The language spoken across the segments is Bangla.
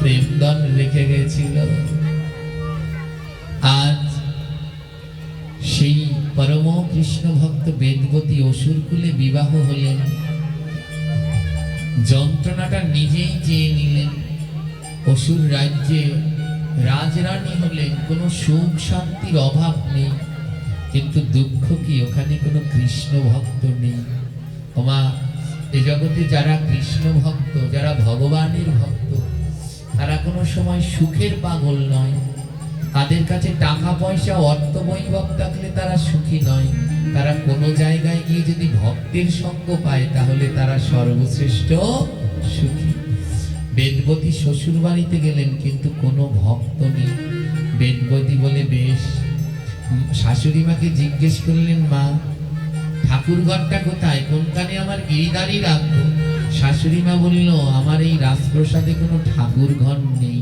প্রেমদন রেখে গেছিল। আজ সেই পরম কৃষ্ণ ভক্ত বেদবতী অসুরকুলে বিবাহ হলেন, যন্ত্রণাটা নিজেই চেয়ে নিলেন। অসুর রাজ্যে রাজরানী হলেন, কোনো সুখ শান্তির অভাব নেই, কিন্তু দুঃখ কি ওখানে কোনো কৃষ্ণ ভক্ত নেই। ওমা, এ জগতে যারা কৃষ্ণ ভক্ত, যারা ভগবানের ভক্ত, তারা কোনো সময় সুখের পাগল নয়। তাদের কাছে টাকা পয়সা অর্থ বৈভব থাকলে তারা সুখী নয়। তারা কোনো জায়গায় গিয়ে যদি ভক্তের সঙ্গ পায় তাহলে তারা সর্বশ্রেষ্ঠ সুখী। বেদবতী শ্বশুর বাড়িতে গেলেন, কিন্তু কোনো ভক্ত নেই। বেদবতী বলে বেশ। শাশুড়ি মাকে জিজ্ঞেস করলেন, মা ঠাকুর ঘরটা কোথায়, কোনখানে আমার গিরিধারী রাখবো? শাশুড়ি মা বলল, আমার এই রাজপ্রসাদে কোনো ঠাকুর ঘর নেই।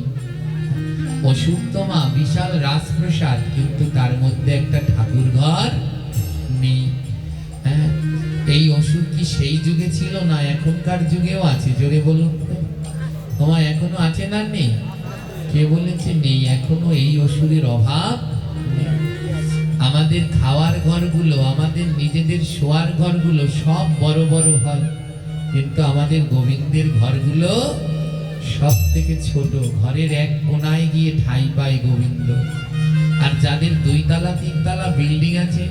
অসুর মা বিশাল রাজপ্রসাদ, কিন্তু তার মধ্যে একটা ঠাকুর ঘর নেই। হ্যাঁ, এই অসুর কি সেই যুগে ছিল না এখনকার যুগেও আছে? জোরে বলুন তো, তোমার এখনো আছে না নেই? কে বলেছে নেই? এখনো এই অসুরের অভাব নেই। আমাদের খাওয়ার ঘরগুলো, আমাদের নিজেদের শোয়ার ঘরগুলো সব বড় বড় হয়, কিন্তু আমাদের গোবিন্দের ঘরগুলো সব থেকে ছোট। ঘরের এক কোনায় গিয়ে ঠাঁই পায় গোবিন্দ। আর যাদের 2 তলা 3 তলা বিল্ডিং আছে,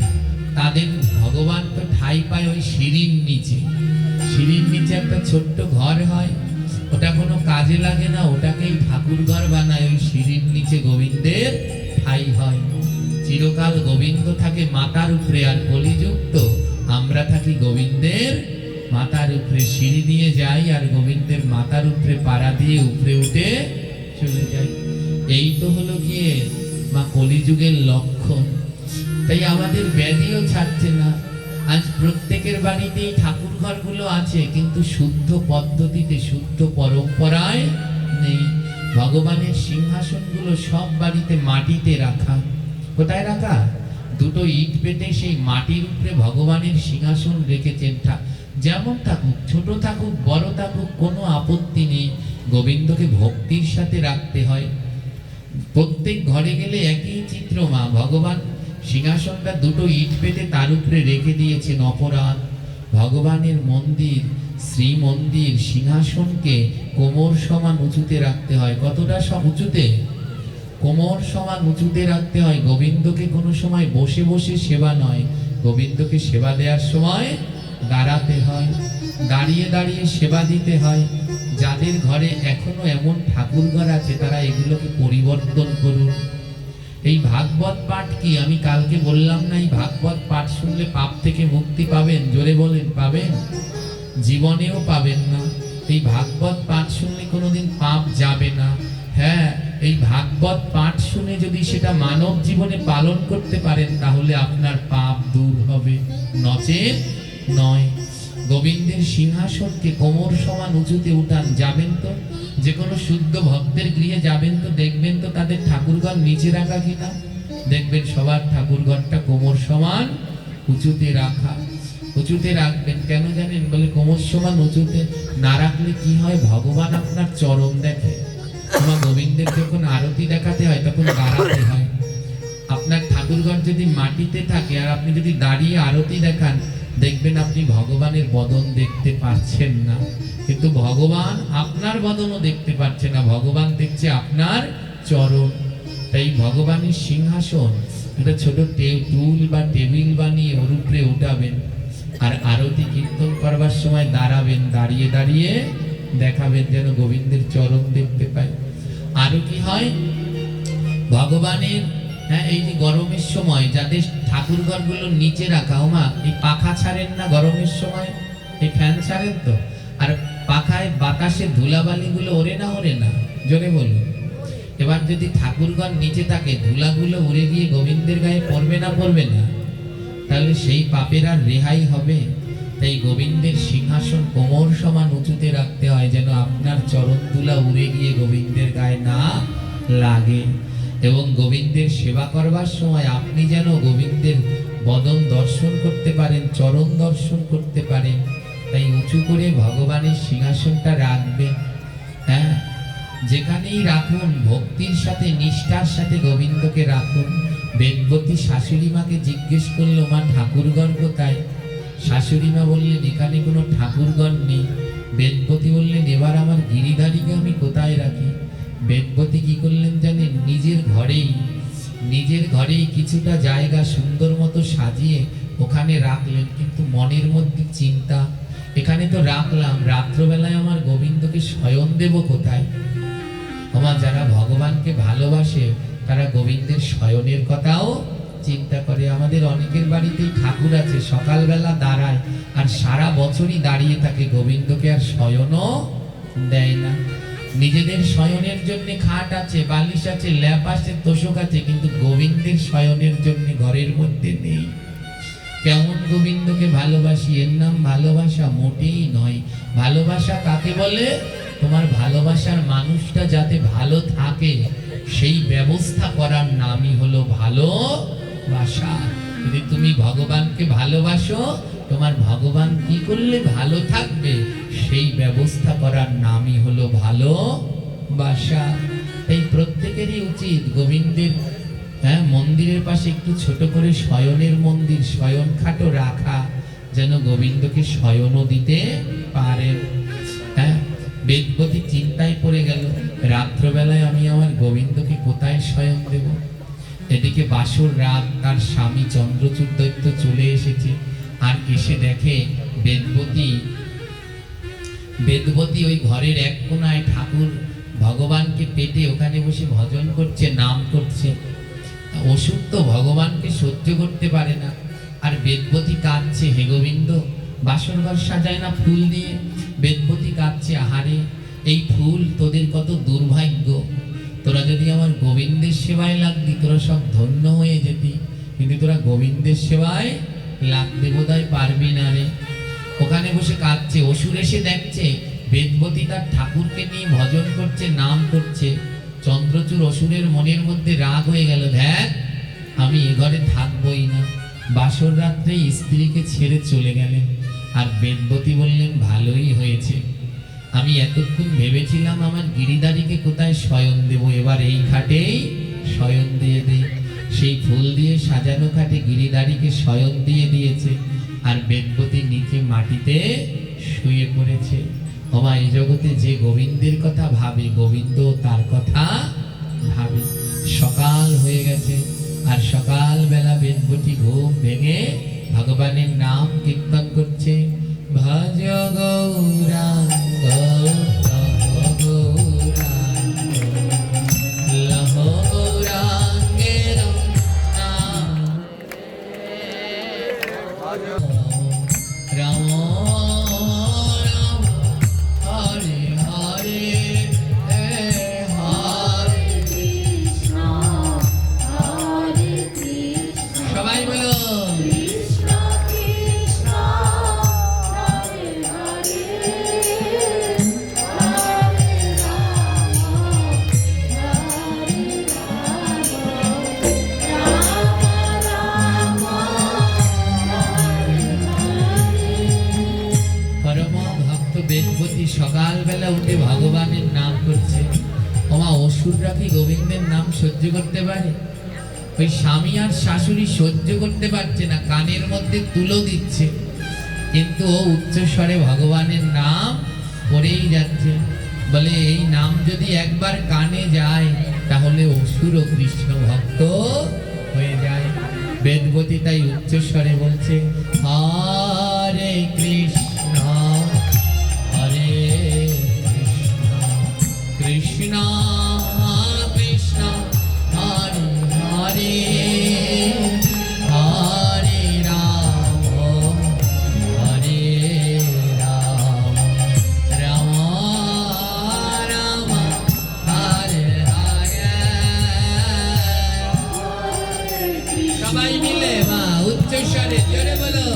তাদের ভগবান তো ঠাঁই পায় ওই সিঁড়ির নিচে। সিঁড়ির নিচে একটা ছোট্ট ঘর হয়, ওটা কোনো কাজে লাগে না, ওটাকেই ঠাকুর ঘর বানায়। ওই সিঁড়ির নিচে গোবিন্দের ঠাঁই হয়। চিরকাল গোবিন্দ থাকে মাথার উপরে, আর কলিযুক্ত আমরা থাকি গোবিন্দের মাথার উপরে। সিঁড়ি দিয়ে যাই আর গোবিন্দের মাথার উপরে পাড়া দিয়ে উপরে উঠে চলে যাই। এই তো হলো গিয়ে মা কলিযুগের লক্ষণ। তাই আমাদের ব্যাধিও ছাড়ছে না। আজ প্রত্যেকের বাড়িতেই ঠাকুর ঘরগুলো আছে, কিন্তু শুদ্ধ পদ্ধতিতে, শুদ্ধ পরম্পরায় নেই। ভগবানের সিংহাসনগুলো সব বাড়িতে মাটিতে রাখা। কোথায় রাখা? 2 ইট পেতে সেই মাটির উপরে ভগবানের সিংহাসন রেখেছেন। যেমন থাকুক, ছোট থাকুক বড় থাকুক, কোনো আপত্তি নেই। গোবিন্দকে ভক্তির সাথে রাখতে হয়। প্রত্যেক ঘরে গেলে একই চিত্র মা। ভগবান সিংহাসনটা 2 ইট পেতে তার উপরে রেখে দিয়েছেন। অপরাধ, ভগবানের মন্দির, শ্রী মন্দির, সিংহাসনকে কোমর সমান উঁচুতে রাখতে হয়। কতটা সব উঁচুতে? কোমর সমান উঁচুতে রাখতে হয়। গোবিন্দকে কোনো সময় বসে বসে সেবা নয়, গোবিন্দকে সেবা দেওয়ার সময় দাঁড়াতে হয়, দাঁড়িয়ে দাঁড়িয়ে সেবা দিতে হয়। যাদের ঘরে এখনো এমন ঠাকুর ঘর আছে, তারা এগুলোকে পরিবর্তন করুন। এই ভাগবত পাঠ কি আমি কালকে বললাম না? এই ভাগবত পাঠ শুনলে পাপ থেকে মুক্তি পাবেন। জোরে বলেন, পাবেন? জীবনেও পাবেন না। এই ভাগবত পাঠ শুনলে কোনোদিন পাপ যাবে না। হ্যাঁ, এই ভাগবত পাঠ শুনে যদি সেটা মানব জীবনে পালন করতে পারেন, তাহলে আপনার পাপ দূর হবে, নচেৎ নয়। গোবিন্দের সিংহাসনকে কোমর সমান উঁচুতে উঠান। যাবেন তো যে কোনো শুদ্ধ ভক্তের গৃহে যাবেন তো দেখবেন তো তাদের ঠাকুরঘর নিচে রাখা কিনা। দেখবেন সবার ঠাকুরঘরটা কোমর সমান উঁচুতে রাখা। উঁচুতে রাখবেন কেন জানেন? বলে কোমর সমান উঁচুতে না রাখলে কি হয়? ভগবান আপনার চরণ দেখে। তোমার গোবিন্দের যখন আরতি দেখাতে হয় তখন দাঁড়াতে হয়। আপনার ঠাকুরঘর যদি মাটিতে থাকে আর আপনি যদি দাঁড়িয়ে আরতি দেখান, দেখবেন আপনি ভগবানের বদন দেখতে পাচ্ছেন না। কিন্তু ভগবান আপনার বদনও দেখতে পাচ্ছে না, ভগবান দেখছে আপনার চরণ। তাই ভগবানের সিংহাসন একটা ছোট টুল বা টেবিল বানিয়ে ওর উপরে উঠাবেন, আর আরতি কীর্তন করবার সময় দাঁড়াবেন, দাঁড়িয়ে দাঁড়িয়ে দেখাবেন যেন গোবিন্দের চরণ দেখতে পায়। আরো কি হয়? ভগবানের এই যে গরমের সময় যাদের ঠাকুর ঘরগুলো নিচে রাখা, ওমা এই পাখা ছাড়েন না গরমের সময়? এই ফ্যান ছাড়েন তো? আর পাখায় বাতাসে ধুলাবালিগুলো ওড়ে না? ওড়ে না? জোরে বলুন। এবার যদি ঠাকুর ঘর নিচে থাকে, ধুলাগুলো উড়ে গিয়ে গোবিন্দের গায়ে পড়বে না? পড়বে না? তাহলে সেই পাপের আর রেহাই হবে? তাই গোবিন্দের সিংহাসন কোমর সমান উঁচুতে রাখতে হয়, যেন আপনার চরণ ধুলা উড়ে গিয়ে গোবিন্দের গায়ে না লাগে। এবং গোবিন্দের সেবা করবার সময় আপনি যেন গোবিন্দের বদন দর্শন করতে পারেন, চরণ দর্শন করতে পারেন। তাই উঁচু করে ভগবানের সিংহাসনটা রাখবেন। হ্যাঁ, যেখানেই রাখুন ভক্তির সাথে নিষ্ঠার সাথে গোবিন্দকে রাখুন। বেদবতী শাশুড়ি মাকে জিজ্ঞেস করলো, মা ঠাকুরগণ কোথায়? শাশুড়ি মা বললেন, এখানে কোনো ঠাকুরগণ নেই। বেদবতী বললেন, এবার আমার গিরিধারীকে আমি কোথায় রাখি? বেদবতী কি করলেন জানেন? নিজের ঘরেই কিছুটা জায়গা সুন্দর মতো সাজিয়ে ওখানে রাখলেন, কিন্তু মনের মধ্যে চিন্তা, এখানে তো রাখলাম, রাত্রবেলায় আমার গোবিন্দকে শয়ন দেব কোথায়? আমার যারা ভগবানকে ভালোবাসে তারা গোবিন্দের শয়নের কথাও চিন্তা করে। আমাদের অনেকের বাড়িতেই ঠাকুর আছে, সকালবেলা দাঁড়ায় আর সারা বছরই দাঁড়িয়ে থাকে, গোবিন্দকে আর শয়নও দেয় না। নিজেদের শয়নের জন্য খাট আছে, বালিশ আছে, ল্যাপ আছে, তোষক আছে, কিন্তু গোবিন্দের শয়নের জন্য ঘরের মধ্যে নেই। কেমন গোবিন্দকে ভালোবাসি, এর নাম ভালোবাসা মোটেই নয়। ভালোবাসা কাকে বলে? তোমার ভালোবাসার মানুষটা যাতে ভালো থাকে সেই ব্যবস্থা করার নামই হলো ভালোবাসা। যদি তুমি ভগবানকে ভালোবাসো, তোমার ভগবান কি করলে ভালো থাকবে সেই ব্যবস্থা করার নামই হলো ভালোবাসা। এই প্রত্যেকেরই উচিত গোবিন্দের মন্দিরের পাশে একটু ছোট করে শয়নের মন্দির, শয়ন খাটও রাখা, যেন গোবিন্দকে শয়নও দিতে পারেন। বেদবতী চিন্তায় পড়ে গেল, রাত্রবেলায় আমি আমার গোবিন্দকে কোথায় শয়ন দেব? এদিকে বাসর রাত, তার স্বামী চন্দ্রচূড় দৈত্য চলে এসেছে, আর এসে দেখে বেদবতী ওই ঘরের এক কোনায় ঠাকুর ভগবানকে পেটে ওখানে বসে ভজন করছে, নাম করছে। অসুর তো ভগবানকে সহ্য করতে পারে না, আর বেদবতী কাঁদছে, হে গোবিন্দ, বাসর ঘর সাজায় না ফুল দিয়ে? বেদবতী কাঁদছে, আহারে এই ফুল তোদের কত দুর্ভাগ্য, তোরা যদি আমার গোবিন্দের সেবায় লাগতি তোরা সব ধন্য হয়ে যেতি, কিন্তু তোরা গোবিন্দের সেবায় লাগতে বোধহয় পারবি না রে। ওখানে বসে কাঁদছে। অসুর এসে দেখছে বেদবতী তার ঠাকুরকে নিয়ে ভজন করছে, নাম করছে। চন্দ্রচূড় অসুরের মনের মধ্যে রাগ হয়ে গেল, ধ্যান আমি এ ঘরে থাকবই না। বাসর রাত্রে স্ত্রীকে ছেড়ে চলে গেলেন। আর বেদবতী বললেন, ভালোই হয়েছে, আমি এতক্ষণ ভেবেছিলাম আমার গিরিধারীকে কোথায় শয়ন দেব, এবার এই খাটেই শয়ন দিয়ে দেই। সেই ফুল দিয়ে সাজানো খাটে গিরিধারীকে শয়ন দিয়ে দিয়েছে, আর বেদবতী নিচে মাটিতে শুয়ে পড়েছে। ওমা, এই জগতে যে গোবিন্দের কথা ভাবে, গোবিন্দ তার কথা ভাবে। সকাল হয়ে গেছে, আর সকাল বেলা বেদবতী ঘুম ভেঙে ভগবানের নাম কীর্তন করছে। ভজ গৌরাঙ্গ লহ গৌরাঙ্গের নাম, রাম রাম হরে হরে হরে কৃষ্ণ হরে কৃষ্ণ। সবাই বলো, বেদবতী সকালবেলা উঠে ভগবানের নাম করছে। ওমা, অসুররা কি গোবিন্দের নাম সহ্য করতে পারে? ওই স্বামী আর শাশুড়ি সহ্য করতে পারছে না, কানের মধ্যে তুলো দিচ্ছে, কিন্তু ও উচ্চস্বরে ভগবানের নাম করেই যাচ্ছে। বলে এই নাম যদি একবার কানে যায় তাহলে অসুর ও কৃষ্ণ ভক্ত হয়ে যায়। বেদবতী তাই উচ্চস্বরে বলছে, হরে কৃষ্ণ কৃষ্ণ কৃষ্ণ হরে হরে হরে রাম হরে রাম রাম রাম হরে হরে। সবাই মিলে মা উচ্চস্বরে জোরে বলো,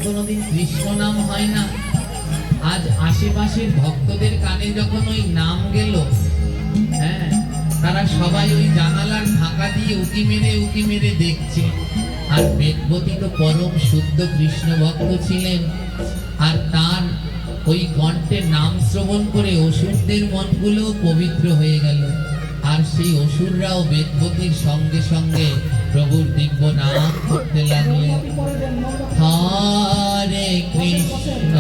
কোনোদিন কৃষ্ণ আজ আশেপাশের ভক্তদের কানে যখন ওই নাম গেল, হ্যাঁ, তারা সবাই ওই জানালার ঢাকা দিয়ে উকি মেরে দেখছে। আর বেদবতী তো পরম শুদ্ধ কৃষ্ণ ভক্ত ছিলেন, আর তার ওই কণ্ঠে নাম শ্রবণ করে অসুরদের মনগুলো পবিত্র হয়ে গেল। আর সেই অসুররাও বেদবতীর সঙ্গে সঙ্গে প্রভুর দিব্য নাম করতে লাগলেন। হরে কৃষ্ণ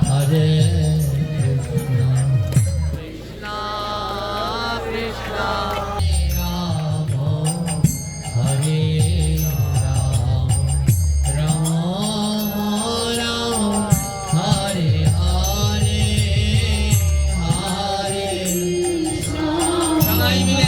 হরে কৃষ্ণ কৃষ্ণ কৃষ্ণ রাম হরে রাম রাম রাম হরে হরে হরে সবাই মিলে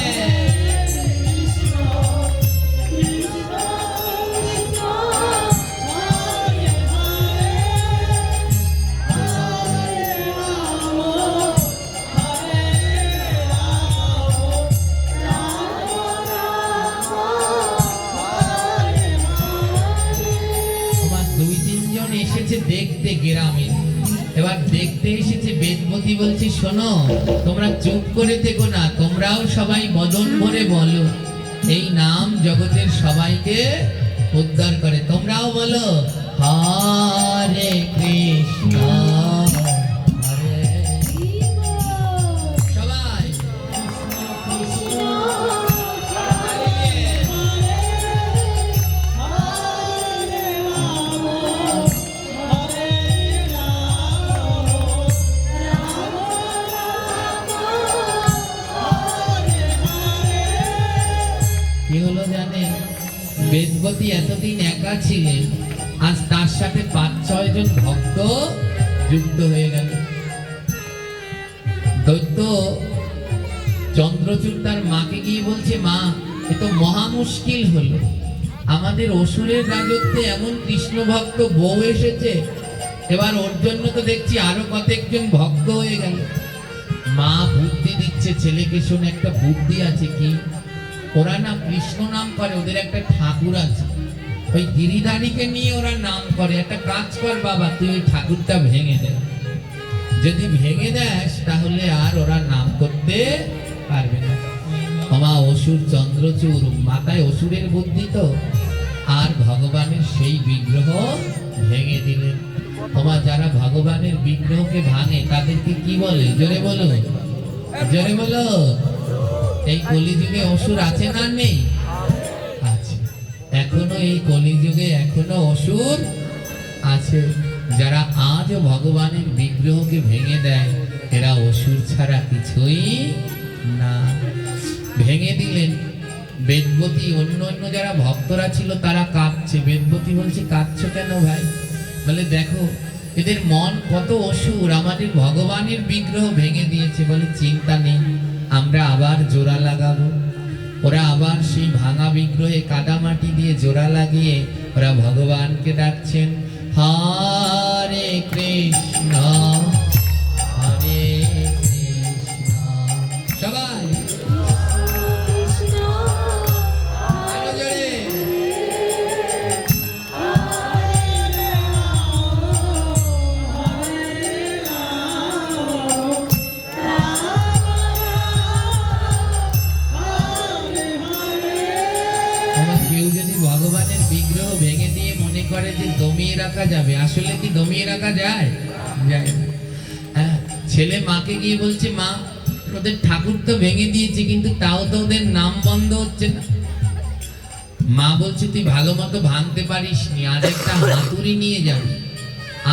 এসেছে দেখতে গ্রামে। এবার দেখতে এসেছে, বেদবতী বলছে শোনো, তোমরা চুপ করে থেকো না, তোমরাও সবাই বদন ভরে বলো, এই নাম জগতের সবাইকে উদ্ধার করে। তোমরাও বলো হরে কৃষ্ণ হরে সবাই কি হলো জানেন, বেদবতী এতদিন একা ছিলেন, আজ তার সাথে 5-6 জন ভক্ত যুক্ত হয়ে গেল। দৈত্য চন্দ্রচূড় তার মাকে গিয়ে বলছে, মা এ তো মহা মুশকিল হলো, আমাদের অসুরের রাজত্বে এমন কৃষ্ণ ভক্ত বউ এসেছে, এবার ওর জন্য তো দেখছি আরো কতজন ভক্ত হয়ে গেল। মা বুদ্ধি দিচ্ছে ছেলেকে, শোন একটা বুদ্ধি আছে, কি ওরা না কৃষ্ণ নাম করে, ওদের একটা ঠাকুর আছে, ওই গিরিধারীকে নিয়ে ওরা নাম করে। একটা কাজ কর বাবা, তুই ওই ঠাকুরটা ভেঙে দে, যদি ভেঙে দেস তাহলে আর ওরা নাম করতে পারবে না। মা অসুর চন্দ্রচূড়, মাথায় অসুরের বুদ্ধি তো, আর ভগবানের সেই বিগ্রহ ভেঙে দিলেন। তোমার যারা ভগবানের বিগ্রহকে ভাঙে তাদেরকে কি বলে? জোরে বলো, জোরে বলো। এই কলিযুগে অসুর আছে না নেই? আছে, এখনো এই কলিযুগে এখনো অসুর আছে। যারা আজও ভগবানের বিগ্রহকে ভেঙে দেয়, এরা অসুর ছাড়া কিছুই না। ভেঙে দিলেন। বেদবতী, অন্য যারা ভক্তরা ছিল তারা কাঁদছে। বেদবতী বলছে, কাঁদছো কেন ভাই? বলে দেখো এদের মন কত অসুর, আমাদের ভগবানের বিগ্রহ ভেঙে দিয়েছে। বলে চিন্তা নেই, আমরা আবার জোড়া লাগাবো। ওরা আবার সেই ভাঙা বিগ্রহে কাদামাটি দিয়ে জোড়া লাগিয়ে ওরা ভগবানকে ডাকছেন, হরে কৃষ্ণ হরে কৃষ্ণ। সবাই ভগবানের বিগ্রহ ভেঙে দিয়ে মনে করে যে দমিয়ে রাখা যাবে, আসলে কি দমিয়ে রাখা যায়? যায় না। হ্যাঁ, ছেলে মাকে গিয়ে বলছে, মা ওদের ঠাকুর তো ভেঙে দিয়েছে, কিন্তু তাও তো ওদের নাম বন্ধ হচ্ছে না। মা বলছে, তুই ভালো মতো ভাঙতে পারিস নি, আজ একটা হাতুড়ি নিয়ে যাবি,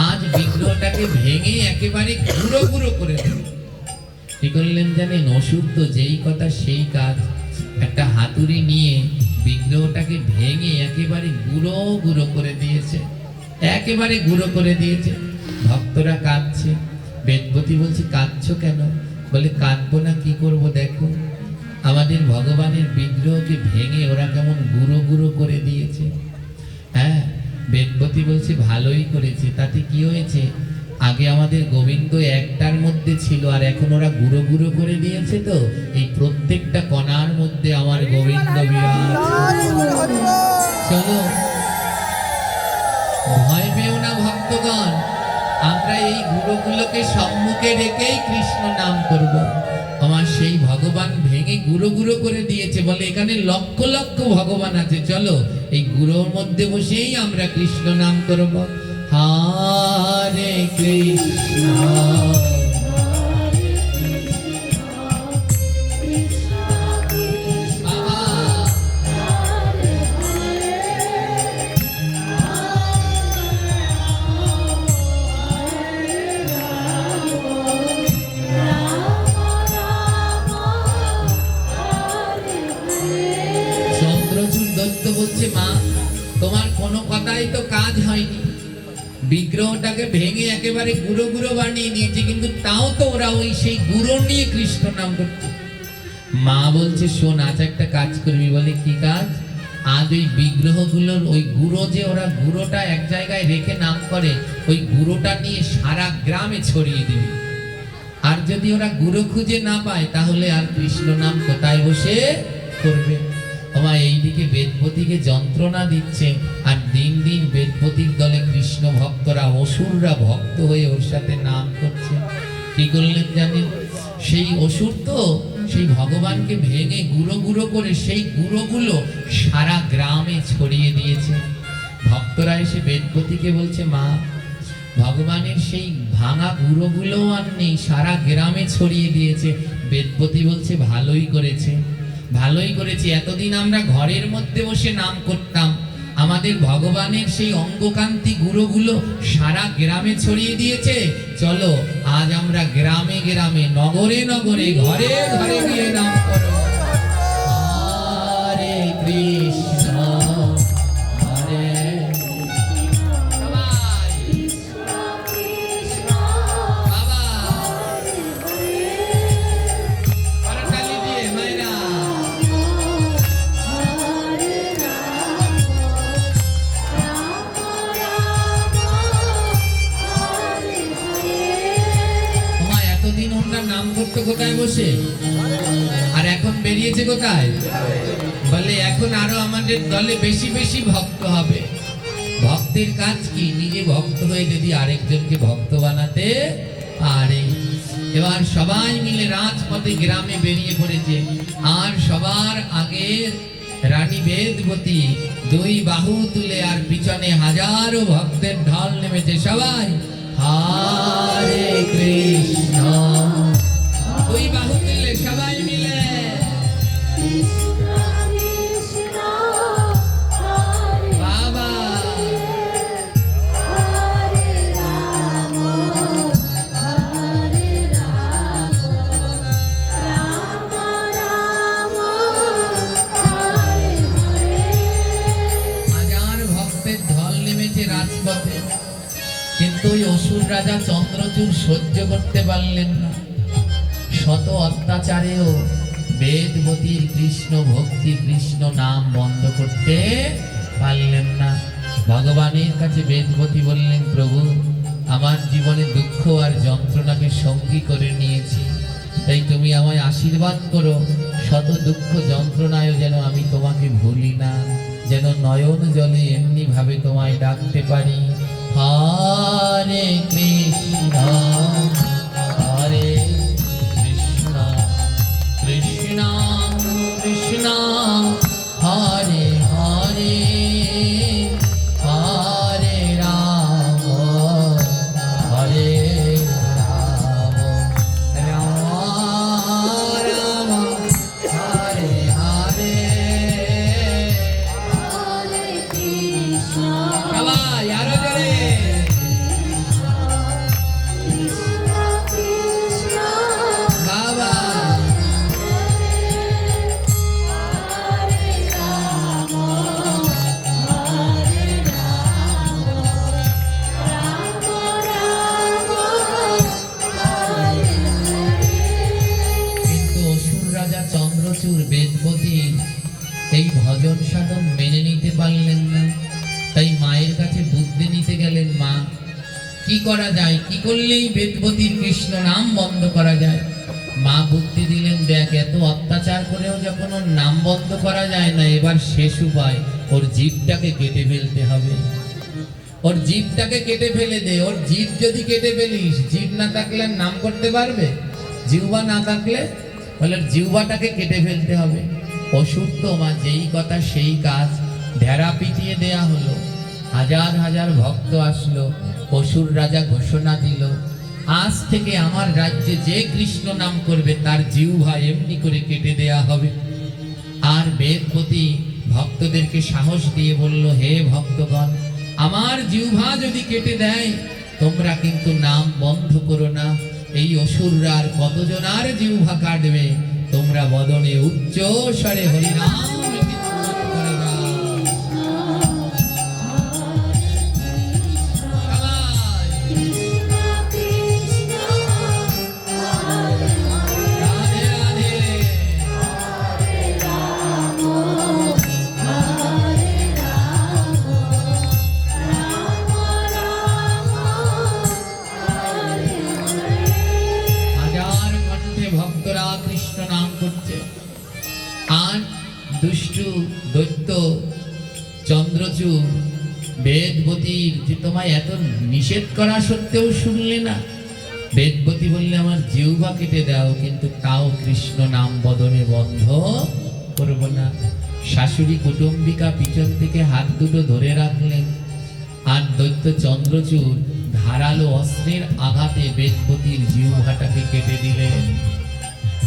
আজ বিগ্রহটাকে ভেঙে একেবারে গুঁড়ো গুঁড়ো করে দেবে। কি করলেন জানেন? অসুর তো যেই কথা সেই কাজ। একটা হাতুড়ি নিয়ে বিগ্রহটাকে ভেঙে একেবারে গুঁড়ো গুঁড়ো করে দিয়েছে, একেবারে গুঁড়ো করে দিয়েছে। ভক্তরা কাঁদছে। বেদবতী বলছে, কাঁদছো কেন? বলে কাঁদবো না, কি করব, দেখো আমাদের ভগবানের বিগ্রহকে ভেঙে ওরা কেমন গুঁড়ো গুঁড়ো করে দিয়েছে। হ্যাঁ, বেদবতী বলছে, ভালোই করেছে, তাতে কি হয়েছে? আগে আমাদের গোবিন্দ একটার মধ্যে ছিল, আর এখন ওরা গুঁড়ো গুঁড়ো করে দিয়েছে, তো এই প্রত্যেকটা কণার মধ্যে আমার গোবিন্দ বিরাজ। চলো, ভয় পেও না ভক্তগণ, আমরা এই গুঁড়োগুলোকে সম্মুখে রেখেই কৃষ্ণ নাম করব। আমার সেই ভগবান ভেঙে গুঁড়ো গুঁড়ো করে দিয়েছে, বলে এখানে লক্ষ লক্ষ ভগবান আছে, চলো এই গুঁড়োর মধ্যে বসেই আমরা কৃষ্ণ নাম করব। হরে কৃষ্ণ বলছে, মা তোমার কোনো কথাই তো কাজ হয়নি, বিগ্রহটাকে ভেঙে একেবারে গুঁড়ো গুঁড়ো বানিয়ে দিয়েছে, কিন্তু তাও তো ওরা ওই সেই গুঁড়ো নিয়ে কৃষ্ণ নাম করছে। মা বলছে, শোন আজ একটা কাজ করবি। বলে কি কাজ? আজ ওই বিগ্রহগুলোর ওই গুঁড়ো, যে ওরা গুঁড়োটা এক জায়গায় রেখে নাম করে, ওই গুঁড়োটা নিয়ে সারা গ্রামে ছড়িয়ে দিবি। আর যদি ওরা গুঁড়ো খুঁজে না পায়, তাহলে আর কৃষ্ণ নাম কোথায় বসে করবে? ওমা এইদিকে বেদপতিকে যন্ত্রণা দিচ্ছে, আর দিন দিন বেদপতির দলে কৃষ্ণ ভক্তরা, অসুররা ভক্ত হয়ে ওর সাথে নাম করছে। কি করলেন জানেন? সেই অসুর তো সেই ভগবানকে ভেঙে গুঁড়ো গুঁড়ো করে সেই গুঁড়োগুলো সারা গ্রামে ছড়িয়ে দিয়েছে। ভক্তরা এসে বেদপতিকে বলছে, মা ভগবানের সেই ভাঙা গুঁড়োগুলো আর নেই, সারা গ্রামে ছড়িয়ে দিয়েছে। বেদপতি বলছে, ভালোই করেছে, ভালোই করেছি। এতদিন আমরা ঘরের মধ্যে বসে নাম করতাম, আমাদের ভগবানের সেই অঙ্গকান্তি গুঁড়োগুলো সারা গ্রামে ছড়িয়ে দিয়েছে। চলো আজ আমরা গ্রামে গ্রামে, নগরে নগরে, ঘরে ঘরে গিয়ে নাম করো। হরে কৃষ্ণ হরে নাম করতো কোথায় বসে, আর এখন বেরিয়েছে কোথায়? বলে এখন আরো আমাদের দলে বেশি বেশি ভক্ত হবে। ভক্তের কাজ কি? নিজে ভক্ত হয়ে যদি আরেকজনকে ভক্ত বানাতে পারে। এবার সবাই মিলে রাজপথে গ্রামে বেরিয়ে পড়েছে, আর সবার আগে রানী বেদবতী দুই বাহু তুলে, আর পিছনে হাজারো ভক্তের ঢল নেমেছে। সবাই হরে কৃষ্ণ, দুই বাহু তুলে সবাই মিলে বাবা। হাজার ভক্তের ঢল নেমেছে রাজপথে, কিন্তু ওই অসুর রাজা চন্দ্রচূড় সহ্য করতে পারলেন না। শত অত্যাচারেও বেদবতীর কৃষ্ণ ভক্তি, কৃষ্ণ নাম বন্ধ করতে পারলেন না। ভগবানের কাছে বেদবতী বললেন, প্রভু আমার জীবনে দুঃখ আর যন্ত্রণাকে সঙ্গী করে নিয়েছি, তাই তুমি আমায় আশীর্বাদ করো, শত দুঃখ যন্ত্রণায়ও যেন আমি তোমাকে ভুলি না, যেন নয়ন জলে এমনি ভাবে তোমায় ডাকতে পারি। হরে কৃষ্ণ হরে কৃষ্ণ কৃষ্ণ কৃষ্ণ হরে হরে, হরে রাম হরে রাম, রাম রাম হরে হরে। সবাই আরো জোরে বাবা। কিন্তু অসুর রাজা চন্দ্রচূড় বেদবতীর এই ভজন সাধন মেনে নিতে পারলেন না, তাই মায়ের কাছে বুদ্ধি নিতে গেলেন। মা কি করা যায়, কি করলেই বেদবতীর কৃষ্ণ নাম বন্ধ করা যায়? মা বুদ্ধি দিলেন, দেখ এত অত্যাচার করেও যখন ওর নাম বন্ধ করা যায় না, এবার শেষ উপায়, ওর জিভটাকে কেটে ফেলতে হবে। ওর জিভটাকে কেটে ফেলে দে। ওর জিভ যদি কেটে ফেলিস, জিভ না থাকলে আর নাম করতে পারবে? জিহ্বা না থাকলে বলে জিহ্বাটাকে কেটে ফেলতে হবে। অসুর তো মা যেই কথা সেই কাজ, ঢেরা পিটিয়ে দেয়া হলো। হাজার হাজার ভক্ত আসলো। অসুর রাজা ঘোষণা দিল, আজ থেকে আমার রাজ্যে যে কৃষ্ণ নাম করবে তার জিহ্বা এমনি করে কেটে দেয়া হবে। আর বেদপতি ভক্তদেরকে সাহস দিয়ে বলল, হে ভক্তগণ, আমার জিহ্বা যদি কেটে দেয় তোমরা কিন্তু নাম বন্ধ করো না। এই অসুররা আর কতজন আর জিহ্বা কাটবে, তোমরা বদনে উচ্চ স্বরে হরিনাম কীর্তন করে যাও। রাধে রাধে। হাজার কণ্ঠে ভক্তরা কৃষ্ণ নাম করছে। আর দুষ্টু দৈত্য চন্দ্রচূড় বেদবতীর যে তোমায় এত নিষেধ করা সত্ত্বেও শুনলে না। বেদবতী বললে, আমার জিহ্বা কেটে দাও, কিন্তু তাও কৃষ্ণ নাম বদনে বন্ধ করব না। শাশুড়ি কুটুম্বিকা পিছন থেকে হাত দুটো ধরে রাখলেন। আর দৈত্য চন্দ্রচূড় ধারালো অস্ত্রের আঘাতে বেদবতীর জিহ্বাটাকে কেটে দিলেন।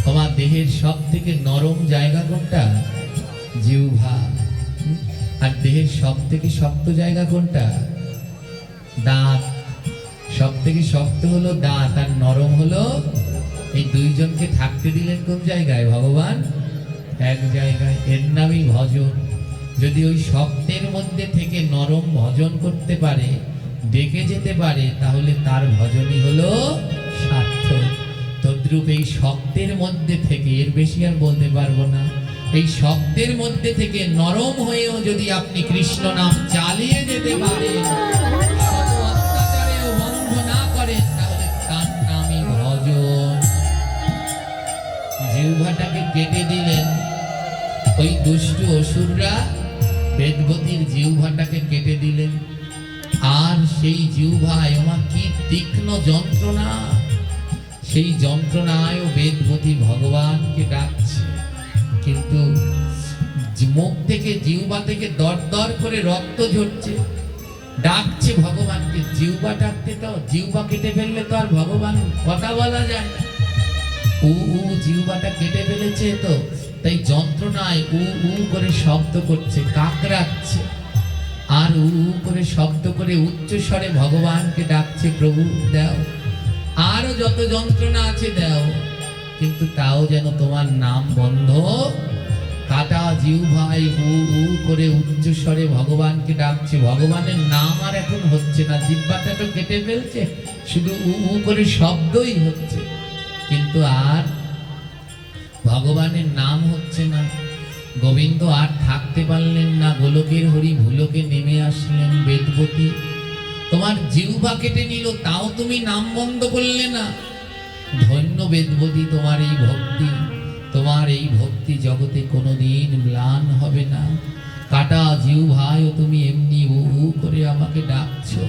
তোমার দেহের সব থেকে নরম জায়গা কোনটা? জিহ্বা। আর দেহের সব থেকে শক্ত জায়গা কোনটা? দাঁত। সব থেকে শক্ত হলো দাঁত, আর নরম হলো। এই দুইজনকে থাকতে দিলেন কোন জায়গায় ভগবান? এক জায়গায়। এর নামই ভজন। যদি ওই শক্তের মধ্যে থেকে নরম ভজন করতে পারে, ডেকে যেতে পারে, তাহলে তার ভজনই হলো সার্থক। তদ্রূপ এই শক্তের মধ্যে থেকে, এর বেশি আর বলতে পারবো না, এই শব্দের মধ্যে থেকে নরম হয়েও যদি আপনি কৃষ্ণ নাম চালিয়ে যেতে পারেন, শত অত্যাচারেও বন্ধ না করেন, তাহলে তার নামই ভজন। জিহ্বাটাকে কেটে দিলেন ওই দুষ্টু অসুররা, বেদবতীর জিহ্বাটাকে কেটে দিলেন। আর সেই জিহ্বায় আমার কি তীক্ষ্ণ যন্ত্রণা! সেই যন্ত্রণায়ও বেদবতী ভগবানকে ডাকছে, কিন্তু মুখ থেকে জিহ্বা থেকে দর দর করে রক্ত ঝরছে। ডাকছে ভগবানকে, জিহ্বা ডাকতে, তো জিহ্বা কেটে ফেললে তো আর ভগবান কথা বলা যায় না। উ উ জিহ্বাটা কেটে ফেলেছে, তো তাই যন্ত্রণায় উ উ করে শব্দ করছে, কাকড়াচ্ছে। আর উ উ করে শব্দ করে উচ্চ স্বরে ভগবানকে ডাকছে, প্রভু দাও, আরো যত যন্ত্রণা আছে দাও, কিন্তু তাও যেন তোমার নাম বন্ধ। কাটা জিহ্বায় উ উ করে উচ্চ স্বরে ভগবানকে ডাকছে। ভগবানের নাম আর এখন হচ্ছে না, জিহ্বাটা তো কেটে ফেলছে, শুধু উ উ করে শব্দই হচ্ছে, কিন্তু আর ভগবানের নাম হচ্ছে না। গোবিন্দ আর থাকতে পারলেন না, গোলকের হরি ভুলোকে নেমে আসলেন। বেদবতী, তোমার জিহ্বা কেটে নিল, তাও তুমি নাম বন্ধ করলে না। ধন্য বেদবতী, তোমার এই ভক্তি, তোমার এই ভক্তি জগতে কোনোদিন ম্লান হবে না। কাটা জিহ্বায় তুমি এমনি উ উ করে আমাকে ডাকছো,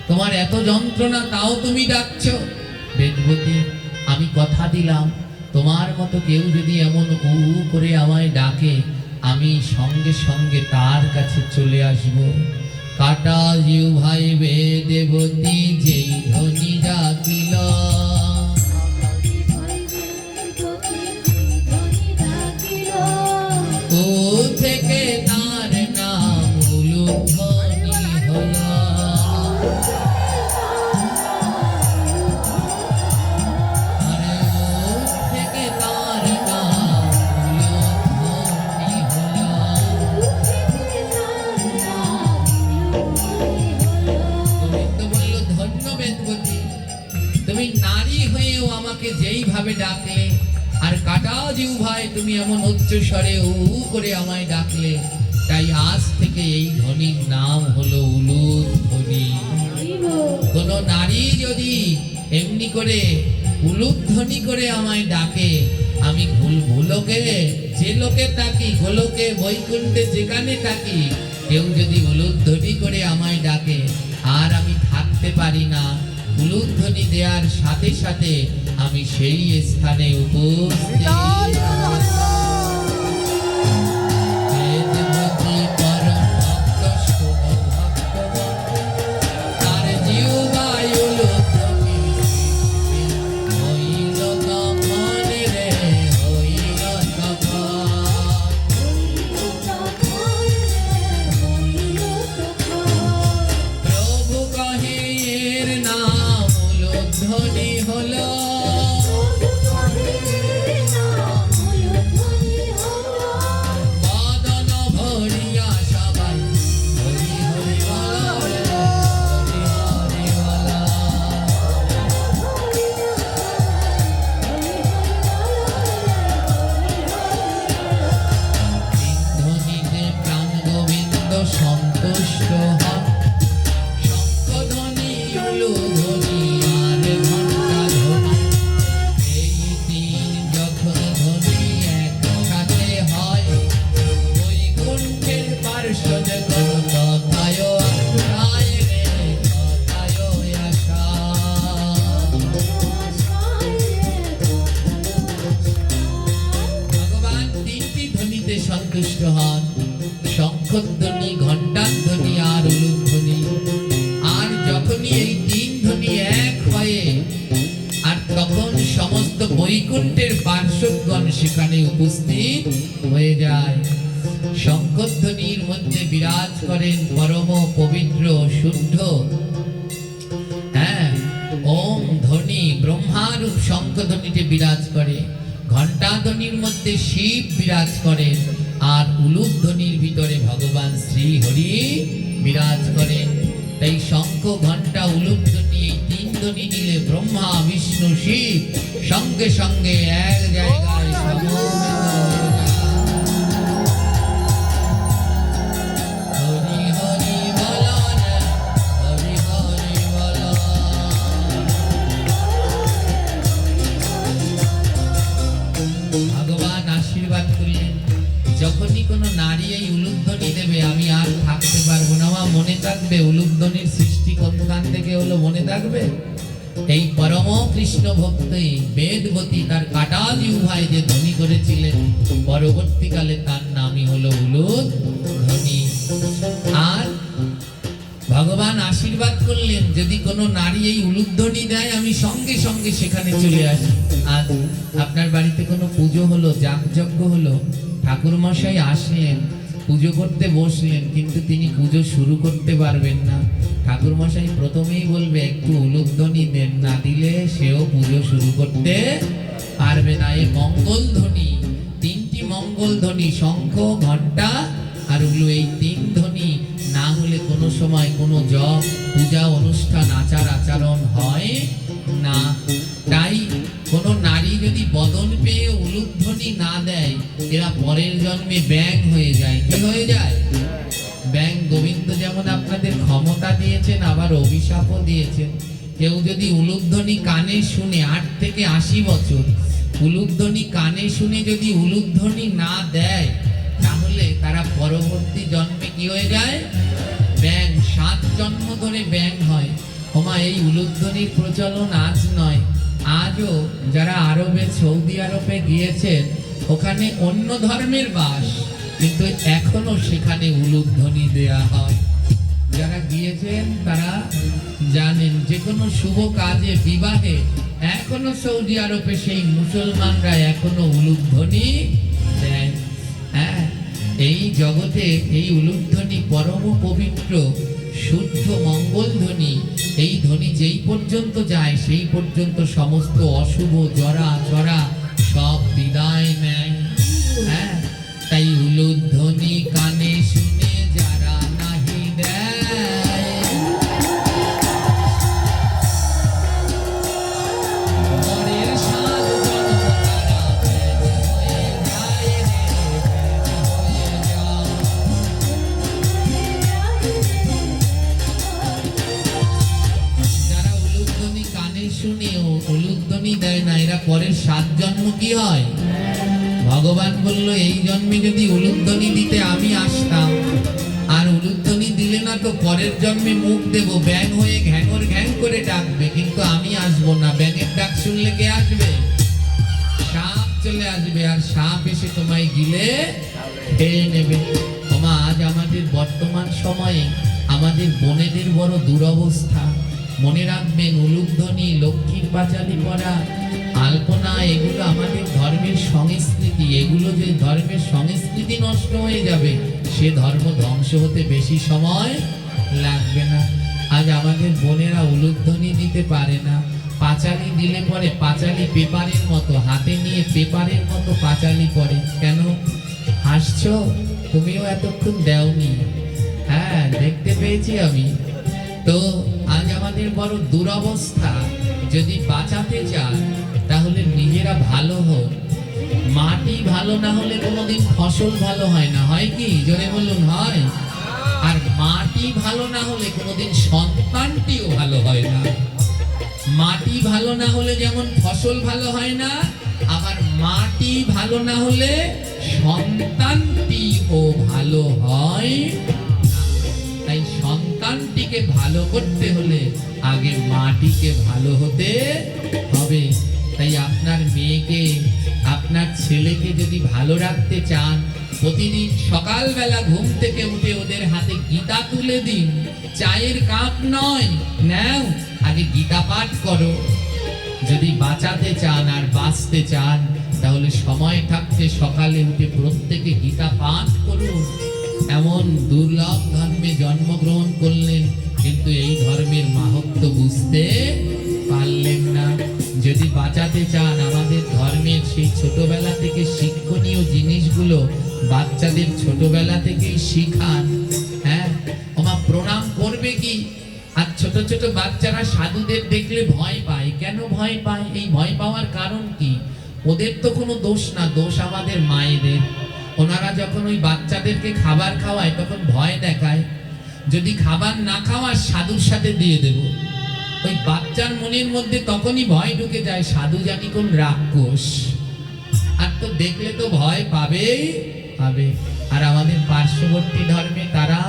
তোমার এত যন্ত্রণা তাও তুমি ডাকছো। বেদবতী, আমি কথা দিলাম, তোমার মতো কেউ যদি এমন উ উ করে আমায় ডাকে, আমি সঙ্গে সঙ্গে তার কাছে চলে আসব। কাটা জিহ্বায় বেদবতী যেই ধ্বনি ডাকিল, ও থেকে তার নাম উলুধ্বনি হলো। তুমি নারী হয়েও আমাকে যেইভাবে ডাকলে, আর কাটা জিহ্বায় তুমি এমন উচ্চ স্বরে উ উ করে আমায় ডাকলে, তাই আজ থেকে এই ধ্বনির নাম হলো উলুধ্বনি। কোন নারী যদি এমনি করে উলুধ্বনি করে আমায় ডাকে, আমি ভুলোকে যে লোকে থাকি, গোলকে বৈকুণ্ঠে যেখানে থাকি, কেউ যদি উলুধ্বনি করে আমায় ডাকে, আর আমি থাকতে পারি না। উলুধ্বনি দেওয়ার সাথে সাথে আমি সেই স্থানে উপস্থিত। বেদবতী পরম ভক্ত শোনো ভক্তগণ, তার জিহ্বায় উলুধ্বনি হইল তখন রে, হইল তখন। প্রভু কহে এর নাম উলুধ্বনি হলো। বদন ভরিয়া সবাই হরি হরি বলো রে, হরি হরি বলো। ধ্বনিতে প্রাণ গোবিন্দ সন্তুষ্ট হন। শঙ্খধ্বনি, উলুধ্বনি আর ঘণ্টা ধ্বনি, এই তিন যখন ধ্বনি একসাথে হয়, বৈকুণ্ঠের পার্শ্বদ তথায় আশায় রে, তথায় আশায়। ভগবান তিনটি ধ্বনিতে সন্তুষ্ট হন, শঙ্খধ্বনি, ঘণ্টাধ্বনি আর উলুধ্বনি। আর যখনই এই তিন ধ্বনি এক হয়ে, আর তখন সমস্ত বৈকুণ্ঠের পার্শ্বদগণ সেখানে উপস্থিত হয়ে যায়। শঙ্খধ্বনির মধ্যে বিরাজ করেন পরম পবিত্র শুদ্ধ, হ্যাঁ, ওম ধ্বনি ব্রহ্মারূপ শঙ্খধ্বনিতে বিরাজ করে। ঘণ্টাধ্বনির মধ্যে শিব বিরাজ করেন, আর উলুধ্বনির ভিতরে ভগবান শ্রী হরি বিরাজ করেন। তাই শঙ্খ, ঘণ্টা, উলুধ্বনি এই তিন ধ্বনি দিলে ব্রহ্মা, বিষ্ণু, শিব সঙ্গে সঙ্গে এক জায়গায় সমবেত হয়ে যায়। হরি হরি বলো রে, হরি হরি বলো। ভগবান আশীর্বাদ করলেন, যখনই কোনো নারী এই উলুধ্বনি দেবে আমি আর থাকতে পারবো না। আমার মনে থাকবে উলুধ্বনির সৃষ্টি কোনখান থেকে হলো, মনে থাকবে? এই পরম কৃষ্ণ ভক্তি বেদবতী তার কাটা জিহ্বায় যে ধ্বনি করেছিলেন, পরবর্তীকালে তার নামই হলো উলুধ্বনি। আর ভগবান আশীর্বাদ করলেন, যদি কোনো নারী এই উলুধ্বনি দেয় আমি সঙ্গে সঙ্গে সেখানে চলে আসি। আজ আপনার বাড়িতে কোনো পুজো হলো, যাগযজ্ঞ হলো, ঠাকুর মশাই আসলেন, পুজো করতে বসলেন, কিন্তু তিনি পুজো শুরু করতে পারবেন না। ঠাকুর মশাই প্রথমেই বলবে একটু উলুধ্বনি দেন, না দিলে সেও পুজো শুরু করতে পারবে না। এই মঙ্গল ধ্বনি, তিনটি মঙ্গল ধ্বনি, শঙ্খ, ঘণ্টা আর উলু, এই তিন ধ্বনি না হলে কোনো সময় কোনো জপ, পূজা, অনুষ্ঠান, আচার আচরণ হয় না। তাই কোনো নারী যদি বদন পেয়ে উলুধ্বনি না দেয়, এরা পরের জন্মে ব্যাঙ হয়ে যায়। কি হয়ে যায়? ব্যাঙ। গোবিন্দ যেমন আপনাদের ক্ষমতা দিয়েছেন, আবার অভিশাপও দিয়েছেন। কেউ যদি উলুধ্বনি কানে শুনে 8 থেকে 80 বছর উলুধ্বনি কানে শুনে যদি উলুধ্বনি না দেয়, তাহলে তারা পরবর্তী জন্মে কি হয়ে যায়? ব্যাঙ। 7 জন্ম ধরে ব্যাঙ হয়। ওমা, এই উলুধ্বনির প্রচলন আজ নয়, আজও যারা আরবে, সৌদি আরবে গিয়েছেন, ওখানে অন্য ধর্মের বাস, কিন্তু এখনো সেখানে উলুধ্বনি দেয়া হয়। যারা গিয়েছেন তারা জানেন, যে কোনো শুভ কাজে, বিবাহে এখনো সৌদি আরবে সেই মুসলমানরা এখনো উলুধ্বনি দেয়। হ্যাঁ, এই জগতে এই উলুধ্বনি পরম পবিত্র শুদ্ধ মঙ্গল ধ্বনি। এই ধ্বনি যেই পর্যন্ত যায় সেই পর্যন্ত সমস্ত অশুভ জরা চরা সব বিদায় নেয়। হ্যাঁ, তাই উলুধ্বনি কানে শুনে যারা নাহি দেয়, পরের 7 জন্ম তারা ব্যাঙ হয়ে যায় রে, ব্যাঙ হয়ে যায়। যারা উলুধ্বনি কানে শুনে উলুধ্বনি দেয় না, এরা পরের 7 জন্ম কি হয়? ভগবান বলল, এই জন্মে যদি উলুধ্বনি দিতে আমি আসতাম, আর উলুধ্বনি দিলে না না তো পরের জন্মে মুখ দেব, ব্যাঙ হয়ে ঘ্যাঙর ঘ্যাং করে ডাকবে, কিন্তু আমি আসবো না। ব্যাঙের ডাক শুনলে কে আসবে? সাপ চলে আসবে, আর সাপ এসে তোমায় গিলে খেয়ে নেবে। তোমা আজ আমাদের বর্তমান সময়ে আমাদের বোনেদের বড় দুরবস্থা। মনে রাখবেন, উলুধ্বনি, লক্ষ্মীর পাঁচালি পড়া, আলপনা, এগুলো আমাদের ধর্মের সংস্কৃতি। এগুলো যে ধর্মের সংস্কৃতি নষ্ট হয়ে যাবে, সে ধর্ম ধ্বংস হতে বেশি সময় লাগবে না। আজ আমাদের বোনেরা উলুধ্বনি দিতে পারে না। পাঁচালি দিলে পরে পাঁচালি পেপারের মতো, হাতে নিয়ে পেপারের মতো পাঁচালি পড়ে। কেন হাসছো? তুমিও এতক্ষণ দেওনি। হ্যাঁ, দেখতে পেয়েছি আমি। তো আজ আমাদের বড় দুরবস্থা। যদি বাঁচাতে চান তাহলে নিজেরা ভালো হোক। মাটি ভালো না হলে কোনোদিন ফসল ভালো হয় না, হয় কি? জোরে বলুন, হয়? আর মাটি ভালো না হলে কোনোদিন সন্তানটিও ভালো হয় না। মাটি ভালো না হলে যেমন ফসল ভালো হয় না, আবার মাটি ভালো না হলে সন্তানটিও ভালো হয় না। তাই সন্তানটিকে ভালো করতে হলে আগে মাটিকে ভালো হতে হবে। তাই আপনার মেয়েকে, আপনার ছেলেকে যদি ভালো রাখতে চান, প্রতিদিন সকালবেলা ঘুম থেকে উঠে ওদের হাতে গীতা তুলে দিন। চায়ের কাপ নয়, নাও, আগে গীতা পাঠ করো। যদি বাঁচাতে চান আর বাঁচতে চান, তাহলে সময় থাকতে সকালে উঠে প্রত্যেকে গীতা পাঠ করুন। এমন দুর্লভ ধর্মে জন্মগ্রহণ করলেন, কিন্তু এই ধর্মের মাহাত্ম্য বুঝতে পারলেন না। যদি বাঁচাতে চান, আমাদের ধর্মের সেই ছোটবেলা থেকে শিক্ষণীয় জিনিসগুলো বাচ্চাদের ছোটবেলা থেকেই শিখান। হ্যাঁ, ওমা প্রণাম করবে কি? আর ছোট ছোট বাচ্চারা সাধুদের দেখলে ভয় পায়। কেন ভয় পায়? এই ভয় পাওয়ার কারণ কি? ওদের তো কোনো দোষ না, দোষ আমাদের মায়েদের। ওনারা যখন ওই বাচ্চাদেরকে খাবার খাওয়ায় তখন ভয় দেখায়, যদি খাবার না খাওয়া সাধুর সাথে দিয়ে দেব। ওই বাচ্চার মনের মধ্যে তখনই ভয় ঢুকে যায়, সাধু জানি কোন রাক্ষস। আর তো দেখলে তো ভয় পাবেই পাবে। আর আমাদের পার্শ্ববর্তী ধর্মে তারা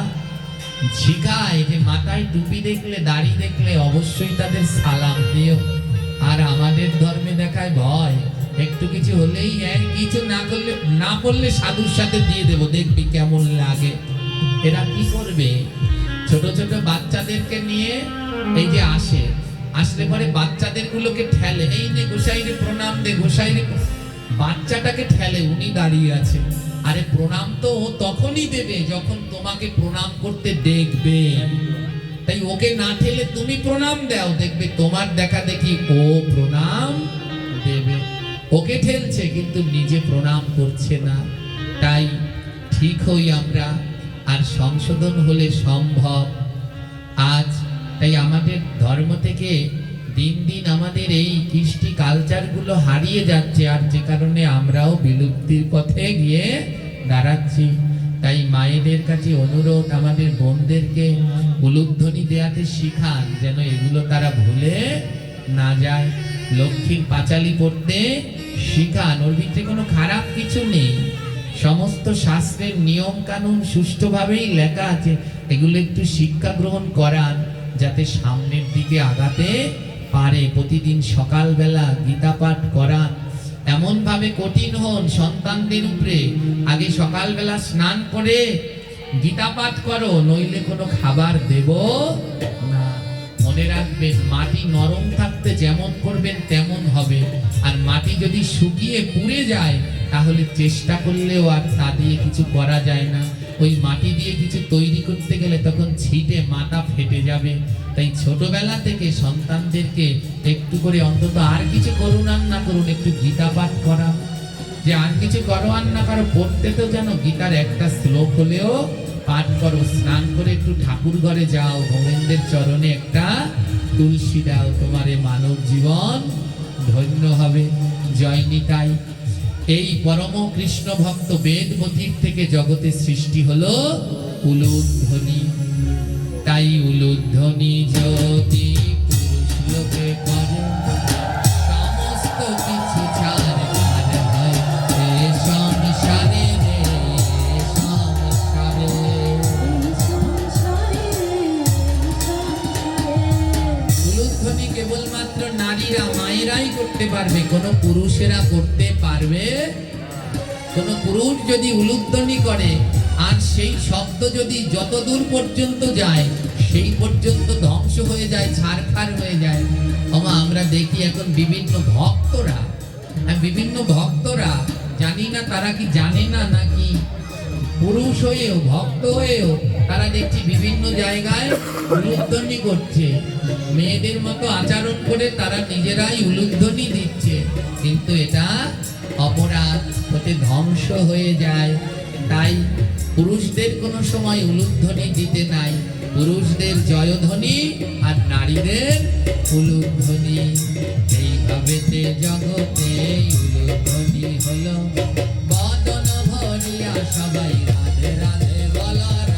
শিখায় যে মাথায় টুপি দেখলে, দাড়ি দেখলে অবশ্যই তাদের সালাম দিও। আর আমাদের ধর্মে দেখায় ভয়, একটু কিছু হলেই, কিছু না করলে, না বললে সাধুর সাথে দিয়ে দেব, দেখবি কেমন লাগে। এরা কি করবে? ছোট ছোট বাচ্চাদেরকে নিয়ে এই যে আসলে পরে বাচ্চাদের গুলোকে ঠেলে, এই নে গোসাই রে প্রণাম দে, গোসাই রে। বাচ্চাটাকে ঠেলে, উনি দাঁড়িয়ে আছে। আরে প্রণাম তো ও তখনই দেবে যখন তোমাকে প্রণাম করতে দেখবে। তাই ওকে না ঠেলে তুমি প্রণাম দাও, দেখবে তোমার দেখা দেখি ও প্রণাম দেবে। ওকে ঠেলছে কিন্তু নিজে প্রণাম করছে না। তাই ঠিক হই আমরা, আর সংশোধন হলে সম্ভব। আজ তাই আমাদের ধর্ম থেকে দিন দিন আমাদের এই কৃষ্টি কালচারগুলো হারিয়ে যাচ্ছে, আর যে কারণে আমরাও বিলুপ্তির পথে গিয়ে দাঁড়াচ্ছি। তাই মায়েদের কাছে অনুরোধ, আমাদের বোনদেরকে উলুধ্বনি দেয়াতে শিখান, যেন এগুলো তারা ভুলে না যায়। লক্ষ্মীর পাঁচালি পড়তে শিখান, ওর ভিতরে কোনো খারাপ কিছু নেই। সমস্ত শাস্ত্রের নিয়ম কানুন সুষ্ঠুভাবেই লেখা আছে, এগুলো একটু শিক্ষা গ্রহণ করান, যাতে সামনের দিকে আগাতে পারে। প্রতিদিন সকালবেলা গীতা পাঠ করান। এমন ভাবে কঠিন হন সন্তানদের উপরে, আগে সকালবেলা স্নান করে গীতা পাঠ করো, নইলে কোনো খাবার দেব না। মনে রাখবেন, মাটি নরম থাকতে যেমন করবেন তেমন হবে। আর মাটি যদি শুকিয়ে পুড়ে যায়, তাহলে চেষ্টা করলেও আর তা দিয়ে কিছু করা যায় না। ওই মাটি দিয়ে কিছু তৈরি করতে গেলে তখন ছিটে মাথা ফেটে যাবে। তাই ছোটবেলা থেকে সন্তানদেরকে একটু করে অন্তত, আর কিছু করুন আর না করুন, একটু গীতা পাঠ করা। যে আর কিছু করো আর না করো, পড়তে তো যেন গীতার একটা শ্লোক হলেও পাঠ করো। স্নান করে একটু ঠাকুর ঘরে যাও, গোবিন্দের চরণে একটা তুলসী দাও, তোমার এই মানব জীবন ধন্য হবে। জয় নিতাই। এই পরম কৃষ্ণ ভক্ত বেদপথির থেকে জগতে সৃষ্টি হলো উলুধ্বনি। তাই উলুধ্বনি যদি পুরুষ লোকে করে, সমস্ত কিছু ছাড় হয় এ সংসারে রে, সংসারে। নারীরা মায়েরাই করতে পারবে, কোনো পুরুষেরা করতে পারবে। কোনো পুরুষ যদি উলুধ্বনি করে আর সেই শব্দ যদি যত দূর পর্যন্ত যায় সেই পর্যন্ত ধ্বংস হয়ে যায়, ছারখার হয়ে যায়। আমরা দেখি এখন বিভিন্ন ভক্তরা জানি না তারা কি জানে না নাকি পুরুষ হয়েও ভক্ত হয়েও তারা দেখছি বিভিন্ন জায়গায় উলুধ্বনি করছে, মেয়েদের মতো আচরণ করে তারা নিজেরাই উলুধ্বনি দিচ্ছে, কিন্তু এটা অপরাধ, হতে ধ্বংস হয়ে যায়। তাই পুরুষদের কোনো সময় উলুধ্বনি দিতে নাই, পুরুষদের জয়ধ্বনি আর নারীদের উলুধ্বনি। এইভাবে জগতে উলুধ্বনি হলো, বদন ভরিয়া সবাই রাধে রাধে বলার